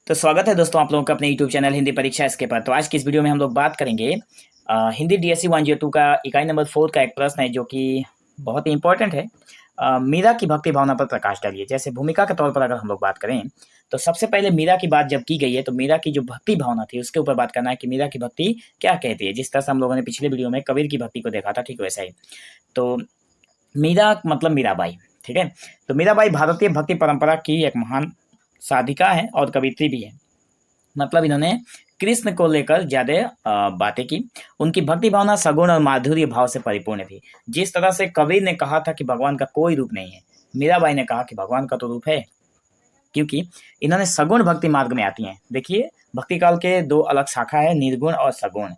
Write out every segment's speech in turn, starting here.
तो स्वागत है दोस्तों आप लोगों का अपने YouTube चैनल हिंदी परीक्षा इसके पर। तो आज की इस वीडियो में हम लोग बात करेंगे हिंदी DSC 102 का इकाई नंबर 4 का एक प्रश्न है जो कि बहुत ही इंपॉर्टेंट है। मीरा की भक्ति भावना पर प्रकाश डालिए। जैसे भूमिका के तौर पर अगर हम लोग बात करें तो सबसे पहले मीरा की बात जब की गई है तो मीरा की जो भक्ति भावना थी उसके ऊपर बात करना है कि मीरा की भक्ति क्या कहती है। जिस तरह से हम लोगों ने पिछले वीडियो में कबीर की भक्ति को देखा था, ठीक वैसा ही। तो मीरा मतलब मीराबाई, ठीक है। तो मीराबाई भारतीय भक्ति परंपरा की एक महान साधिका है और कवित्री भी है। मतलब इन्होंने कृष्ण को लेकर ज्यादा बातें की। उनकी भक्ति भावना सगुण और माधुर्य भाव से परिपूर्ण थी। जिस तरह से कबीर ने कहा था कि भगवान का कोई रूप नहीं है, मीराबाई ने कहा कि भगवान का तो रूप है, क्योंकि इन्होंने सगुण भक्ति मार्ग में आती हैं। देखिए, भक्ति काल के दो अलग शाखा है, निर्गुण और सगुण।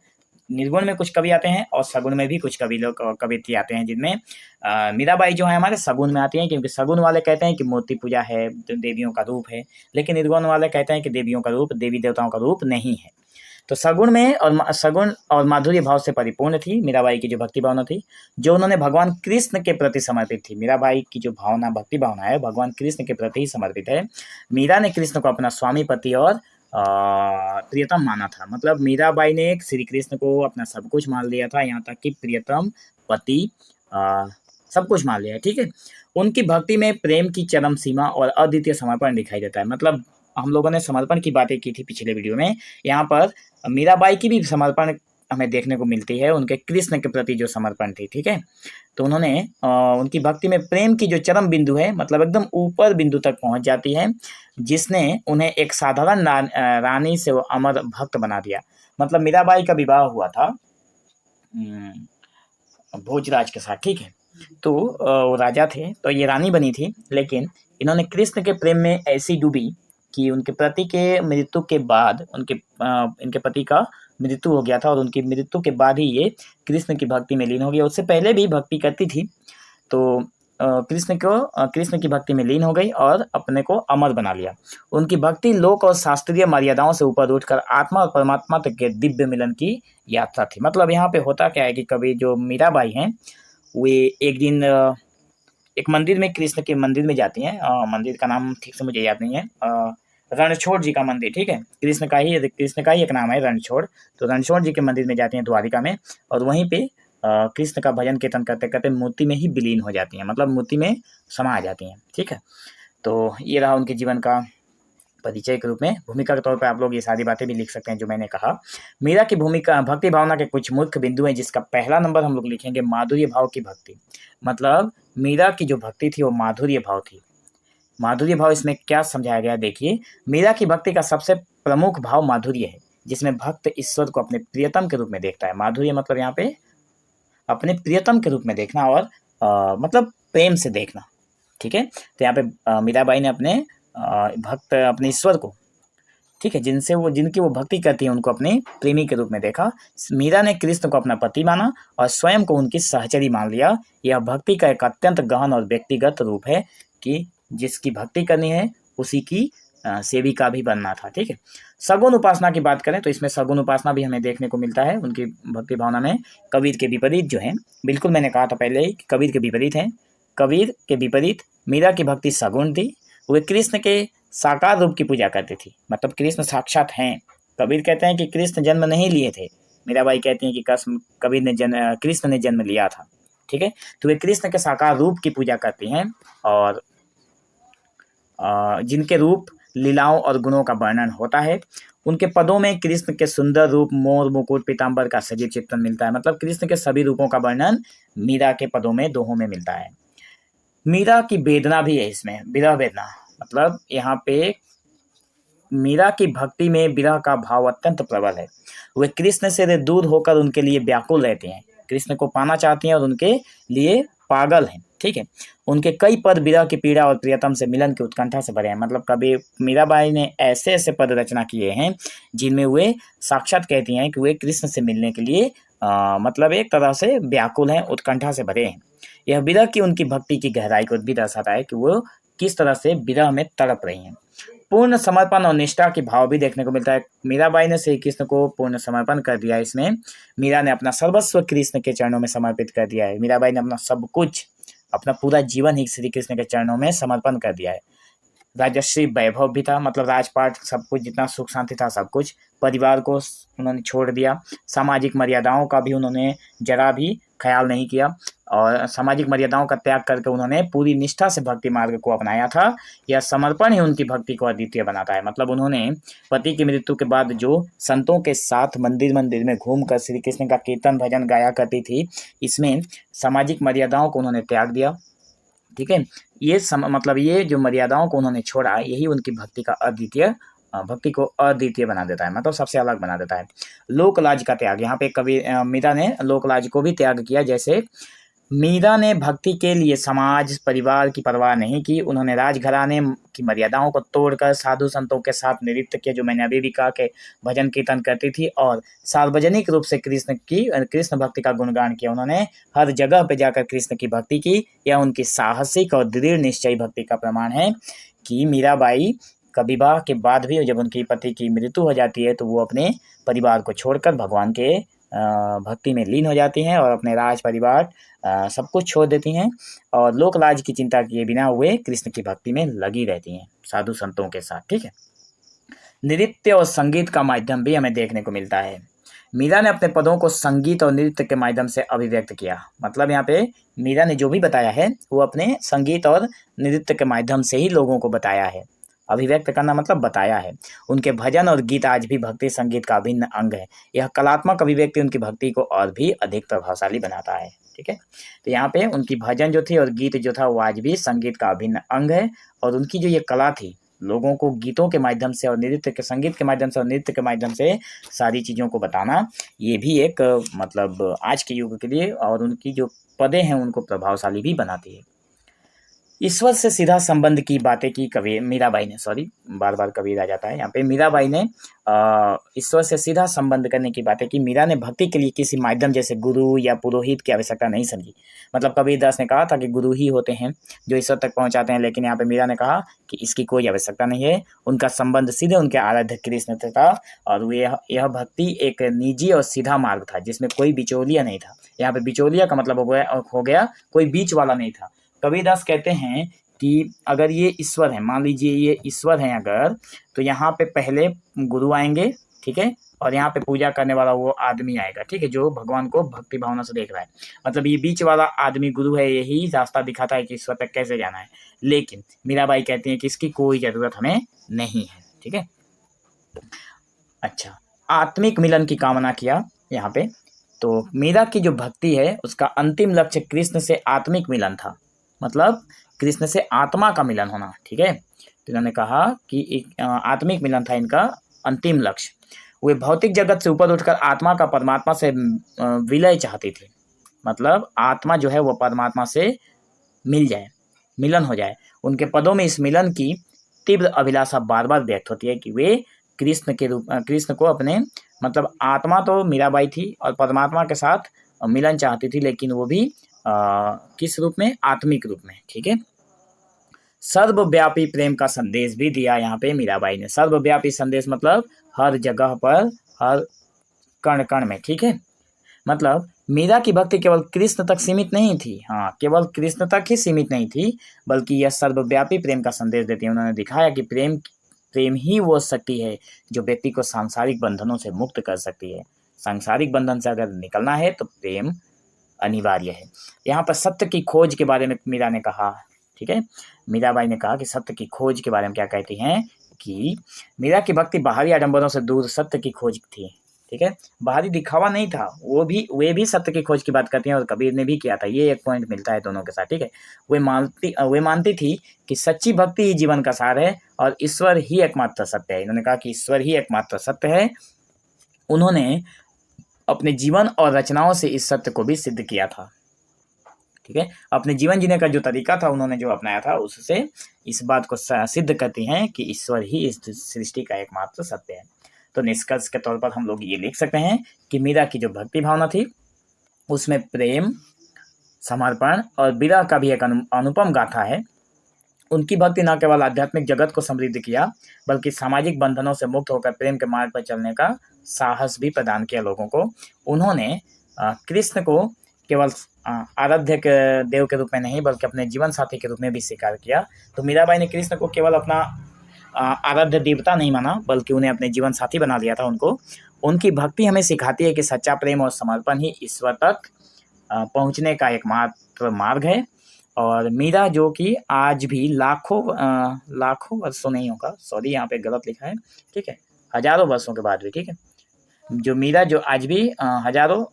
निर्गुण में कुछ कवि आते हैं और सगुण में भी कुछ कवि लोग कवित्री आते हैं, जिनमें मीराबाई जो है हमारे सगुण में आती हैं, क्योंकि सगुण वाले कहते हैं कि मूर्ति पूजा है, देवियों का रूप है, लेकिन निर्गुण वाले कहते हैं कि देवियों का रूप, देवी देवताओं का रूप नहीं है। तो सगुण में और सगुण और माधुर्य भाव से परिपूर्ण थी मीराबाई की जो भक्ति भावना थी, जो उन्होंने भगवान कृष्ण के प्रति समर्पित थी। मीराबाई की जो भावना, भक्ति भावना है, भगवान कृष्ण के प्रति ही समर्पित है। मीरा ने कृष्ण को अपना स्वामी, पति और प्रियतम माना था। मतलब मीराबाई ने श्री कृष्ण को अपना सब कुछ मान लिया था, यहाँ तक कि प्रियतम, पति, सब कुछ मान लिया है, ठीक है। उनकी भक्ति में प्रेम की चरम सीमा और अद्वितीय समर्पण दिखाई देता है। मतलब हम लोगों ने समर्पण की बातें की थी पिछले वीडियो में, यहाँ पर मीराबाई की भी समर्पण हमें देखने को मिलती है, उनके कृष्ण के प्रति जो समर्पण थी, ठीक है। तो उन्होंने उनकी भक्ति में प्रेम की जो चरम बिंदु है, मतलब एकदम ऊपर बिंदु तक पहुंच जाती है, जिसने उन्हें एक साधारण रानी से वो अमर भक्त बना दिया। मतलब मीराबाई का विवाह हुआ था भोजराज के साथ, ठीक है। तो वो राजा थे, तो ये रानी बनी थी, लेकिन इन्होंने कृष्ण के प्रेम में ऐसी डूबी कि उनके पति के मृत्यु के बाद इनके पति का मृत्यु हो गया था, और उनकी मृत्यु के बाद ही ये कृष्ण की भक्ति में लीन हो गई। उससे पहले भी भक्ति करती थी, तो कृष्ण की भक्ति में लीन हो गई और अपने को अमर बना लिया। उनकी भक्ति लोक और शास्त्रीय मर्यादाओं से ऊपर उठकर आत्मा और परमात्मा तक के दिव्य मिलन की यात्रा थी। मतलब यहाँ पे होता क्या है कि कभी जो मीराबाई हैं, वे एक दिन एक मंदिर में, कृष्ण के मंदिर में जाती हैं। मंदिर का नाम ठीक से मुझे याद नहीं है, रणछोड़ जी का मंदिर, ठीक है। कृष्ण का ही एक नाम है, रणछोड़। तो रणछोड़ जी के मंदिर में जाती हैं द्वारिका में, और वहीं पे कृष्ण का भजन कीर्तन करते करते मूर्ति में ही विलीन हो जाती हैं, मतलब मूर्ति में समा जाती हैं, ठीक है। तो ये रहा उनके जीवन का परिचय के रूप में। भूमिका के तौर पर आप लोग ये सारी बातें भी लिख सकते हैं जो मैंने कहा। मीरा की भूमिका, भक्ति भावना के कुछ मुख्य बिंदु हैं, जिसका पहला नंबर हम लोग लिखेंगे माधुर्य भाव की भक्ति। मतलब मीरा की जो भक्ति थी वो माधुर्य भाव थी। माधुर्य भाव इसमें क्या समझाया गया, देखिए। मीरा की भक्ति का सबसे प्रमुख भाव माधुर्य है, जिसमें भक्त ईश्वर को अपने प्रियतम के रूप में देखता है। माधुर्य मतलब यहाँ पे अपने प्रियतम के रूप में देखना, और मतलब प्रेम से देखना, ठीक है। तो यहाँ पे मीराबाई ने अपने भक्त, अपने ईश्वर को, ठीक है, जिनकी वो भक्ति करती है, उनको अपने प्रेमी के रूप में देखा। मीरा ने कृष्ण को अपना पति माना और स्वयं को उनकी सहचरी मान लिया। यह भक्ति का एक अत्यंत गहन और व्यक्तिगत रूप है कि जिसकी भक्ति करनी है उसी की सेविका भी बनना था, ठीक है। सगुण उपासना की बात करें तो इसमें सगुण उपासना भी हमें देखने को मिलता है उनकी भक्ति भावना में। कबीर के विपरीत जो है, बिल्कुल मैंने कहा था पहले ही, कबीर के विपरीत हैं। कबीर के विपरीत मीरा की भक्ति सगुण थी। वे कृष्ण के साकार रूप की पूजा करती थी, मतलब कृष्ण साक्षात हैं। कबीर कहते हैं कि कृष्ण जन्म नहीं लिए थे, मीराबाई कहती हैं कि कृष्ण ने जन्म लिया था, ठीक है। तो वे कृष्ण के साकार रूप की पूजा करती हैं, और जिनके रूप, लीलाओं और गुणों का वर्णन होता है। उनके पदों में कृष्ण के सुंदर रूप, मोर, मुकुट, पीताम्बर का सजीव चित्रण मिलता है। मतलब कृष्ण के सभी रूपों का वर्णन मीरा के पदों में, दोहों में मिलता है। मीरा की वेदना भी है इसमें, विरह वेदना। मतलब यहाँ पे मीरा की भक्ति में विरह का भाव अत्यंत प्रबल है। वे कृष्ण से दूर होकर उनके लिए व्याकुल रहते हैं, कृष्ण को पाना चाहती हैं और उनके लिए पागल हैं, ठीक है। उनके कई पद विरह की पीड़ा और प्रियतम से मिलन की उत्कंठा से भरे हैं। मतलब कभी मीराबाई ने ऐसे ऐसे पद रचना किए हैं जिनमें वे साक्षात कहती हैं कि वे कृष्ण से मिलने के लिए मतलब एक तरह से व्याकुल हैं, उत्कंठा से भरे हैं। यह विरह की उनकी भक्ति की गहराई को भी दर्शाता है कि वो किस तरह से विरह में तड़प रही हैं। पूर्ण समर्पण और निष्ठा की भाव भी देखने को मिलता है। मीराबाई ने श्री कृष्ण को पूर्ण समर्पण कर दिया। इसमें मीरा ने अपना सर्वस्व कृष्ण के चरणों में समर्पित कर दिया है। मीराबाई ने अपना सब कुछ, अपना पूरा जीवन ही श्री कृष्ण के चरणों में समर्पण कर दिया है। राजश्री वैभव भी था, मतलब राजपाट सब कुछ, जितना सुख शांति था सब कुछ, परिवार को उन्होंने छोड़ दिया। सामाजिक मर्यादाओं का भी उन्होंने जरा भी ख्याल नहीं किया और सामाजिक मर्यादाओं का त्याग करके उन्होंने पूरी निष्ठा से भक्ति मार्ग को अपनाया था। यह समर्पण ही उनकी भक्ति को अद्वितीय बनाता है। मतलब उन्होंने पति की मृत्यु के बाद जो संतों के साथ मंदिर मंदिर में घूमकर श्री कृष्ण का कीर्तन भजन गाया करती थी, इसमें सामाजिक मर्यादाओं को उन्होंने त्याग दिया। ठीक है, ये मतलब ये जो मर्यादाओं को उन्होंने छोड़ा, यही उनकी भक्ति का अद्वितीय, भक्ति को अद्वितीय बना देता है, मतलब सबसे अलग बना देता है। लोकलाज का त्याग, यहाँ पे कवि मीरा ने लोकलाज को भी त्याग किया। जैसे मीरा ने भक्ति के लिए समाज परिवार की परवाह नहीं की, उन्होंने राजघराने की मर्यादाओं को तोड़कर साधु संतों के साथ नृत्य किया, जो मैंने अभी भी कहा के भजन कीर्तन करती थी, और सार्वजनिक रूप से कृष्ण भक्ति का गुणगान किया। उन्होंने हर जगह पे जाकर कृष्ण की भक्ति की। यह उनकी साहसिक और दृढ़ निश्चयी भक्ति का प्रमाण है कि मीराबाई का विवाह के बाद भी जब उनकी पति की मृत्यु हो जाती है तो वो अपने परिवार को छोड़कर भगवान के भक्ति में लीन हो जाती हैं और अपने राज परिवार सब कुछ छोड़ देती हैं और लोकलाज की चिंता किए बिना हुए कृष्ण की भक्ति में लगी रहती हैं साधु संतों के साथ। ठीक है, नृत्य और संगीत का माध्यम भी हमें देखने को मिलता है। मीरा ने अपने पदों को संगीत और नृत्य के माध्यम से अभिव्यक्त किया। मतलब यहाँ पे मीरा ने जो भी बताया है वो अपने संगीत और नृत्य के माध्यम से ही लोगों को बताया है। अभिव्यक्त करना मतलब बताया है। उनके भजन और गीत आज भी भक्ति संगीत का अभिन्न अंग है। यह कलात्मक अभिव्यक्ति उनकी भक्ति को और भी अधिक प्रभावशाली बनाता है। ठीक है, तो यहाँ पे उनकी भजन जो थी और गीत जो था वो आज भी संगीत का अभिन्न अंग है। और उनकी जो ये कला थी, लोगों को गीतों के माध्यम से और नृत्य के संगीत के माध्यम से और नृत्य के माध्यम से सारी चीज़ों को बताना, ये भी एक मतलब आज के युग के लिए और उनकी जो पदें हैं उनको प्रभावशाली भी बनाती है। ईश्वर से सीधा संबंध की बातें की कवि मीराबाई ने, बार बार कबीर आ जाता है यहाँ पे। मीराबाई ने ईश्वर से सीधा संबंध करने की बातें की। मीरा ने भक्ति के लिए किसी माध्यम जैसे गुरु या पुरोहित की आवश्यकता नहीं समझी। मतलब कबीरदास ने कहा था कि गुरु ही होते हैं जो ईश्वर तक पहुंचाते हैं, लेकिन यहाँ पे मीरा ने कहा कि इसकी कोई आवश्यकता नहीं है। उनका संबंध सीधे उनके आराध्य कृष्ण से था और यह भक्ति एक निजी और सीधा मार्ग था जिसमें कोई बिचौलिया नहीं था। यहाँ पे बिचौलिया का मतलब हो गया कोई बीच वाला नहीं था। कबीरदास कहते हैं कि अगर ये ईश्वर है, मान लीजिए ये ईश्वर है अगर, तो यहाँ पे पहले गुरु आएंगे, ठीक है, और यहाँ पे पूजा करने वाला वो आदमी आएगा, ठीक है, जो भगवान को भक्ति भावना से देख रहा है। मतलब ये बीच वाला आदमी गुरु है, यही रास्ता दिखाता है कि ईश्वर तक कैसे जाना है। लेकिन मीराबाई कहती हैं कि इसकी कोई जरूरत हमें नहीं है। ठीक है, अच्छा, आत्मिक मिलन की कामना किया यहाँ पे। तो मीरा की जो भक्ति है उसका अंतिम लक्ष्य कृष्ण से आत्मिक मिलन था, मतलब कृष्ण से आत्मा का मिलन होना। ठीक है, तो इन्होंने कहा कि एक आत्मिक मिलन था इनका अंतिम लक्ष्य। वे भौतिक जगत से ऊपर उठकर आत्मा का परमात्मा से विलय चाहती थी। मतलब आत्मा जो है वो परमात्मा से मिल जाए, मिलन हो जाए। उनके पदों में इस मिलन की तीव्र अभिलाषा बार बार व्यक्त होती है कि वे कृष्ण को अपने, मतलब आत्मा तो मीराबाई थी और परमात्मा के साथ मिलन चाहती थी, लेकिन वो भी किस रूप में? आत्मिक रूप में। ठीक है, सर्वव्यापी प्रेम का संदेश भी दिया यहाँ पे मीराबाई ने। सर्वव्यापी संदेश मतलब हर जगह पर, हर कण कण में। ठीक है, मतलब मीरा की भक्ति केवल कृष्ण तक सीमित नहीं थी, हाँ, केवल कृष्ण तक ही सीमित नहीं थी, बल्कि यह सर्वव्यापी प्रेम का संदेश देती है। उन्होंने दिखाया कि प्रेम ही वो शक्ति है जो व्यक्ति को सांसारिक बंधनों से मुक्त कर सकती है। सांसारिक बंधन से अगर निकलना है तो प्रेम अनिवार्य है। यहाँ पर सत्य की खोज के बारे में मीरा ने कहा। ठीक है, मीराबाई ने कहा कि सत्य की खोज के बारे में क्या कहती हैं कि मीरा की भक्ति बाहरी आडंबरों से दूर सत्य की खोज थी। ठीक है, बाहरी दिखावा नहीं था, वे भी सत्य की खोज की बात करती हैं और कबीर ने भी किया था। ये एक पॉइंट मिलता है दोनों के साथ। ठीक है, वे मानती थी कि सच्ची भक्ति ही जीवन का सार है और ईश्वर ही एकमात्र सत्य है। इन्होंने कहा कि ईश्वर ही एकमात्र सत्य है। उन्होंने अपने जीवन और रचनाओं से इस सत्य को भी सिद्ध किया था। ठीक है, अपने जीवन जीने का जो तरीका था उन्होंने जो अपनाया था उससे इस बात को सिद्ध करती हैं कि ईश्वर ही इस सृष्टि का एकमात्र सत्य है। तो निष्कर्ष के तौर पर हम लोग ये लिख सकते हैं कि मीरा की जो भक्ति भावना थी उसमें प्रेम, समर्पण और विरह का भी एक अनुपम गाथा है। उनकी भक्ति न केवल आध्यात्मिक जगत को समृद्ध किया बल्कि सामाजिक बंधनों से मुक्त होकर प्रेम के मार्ग पर चलने का साहस भी प्रदान किया लोगों को। उन्होंने कृष्ण को केवल आराध्य के देव के रूप में नहीं बल्कि अपने जीवन साथी के रूप में भी स्वीकार किया। तो मीराबाई ने कृष्ण को केवल अपना आराध्य देवता नहीं माना बल्कि उन्हें अपने जीवन साथी बना लिया था उनको। उनकी भक्ति हमें सिखाती है कि सच्चा प्रेम और समर्पण ही ईश्वर तक पहुंचने का एकमात्र मार्ग है। और मीरा जो कि आज भी लाखों वर्षों नहीं होगा, सॉरी यहाँ पे गलत लिखा है, ठीक है, हजारों वर्षों के बाद भी, ठीक है, जो मीरा जो आज भी हजारों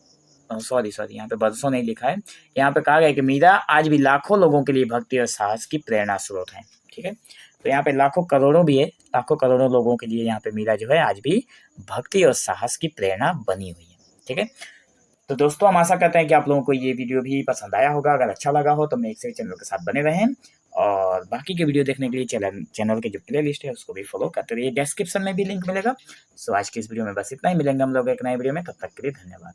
सॉरी यहाँ पे वर्षों नहीं लिखा है, यहाँ पे कहा गया है कि मीरा आज भी लाखों लोगों के लिए भक्ति और साहस की प्रेरणा स्रोत है, ठीक है। तो यहाँ पे लाखों करोड़ों भी है, लाखों करोड़ों लोगों के लिए यहाँ पे मीरा जो है आज भी भक्ति और साहस की प्रेरणा बनी हुई है, ठीक है। तो दोस्तों हम आशा करते हैं कि आप लोगों को ये वीडियो भी पसंद आया होगा। अगर अच्छा लगा हो तो मेरे से चैनल के साथ बने रहें और बाकी के वीडियो देखने के लिए चैनल की जो प्ले लिस्ट है उसको भी फॉलो करते रहिए, डिस्क्रिप्शन में भी लिंक मिलेगा। सो आज की इस वीडियो में बस इतना ही, मिलेंगे हम लोग एक नए वीडियो में, तब तक के लिए धन्यवाद।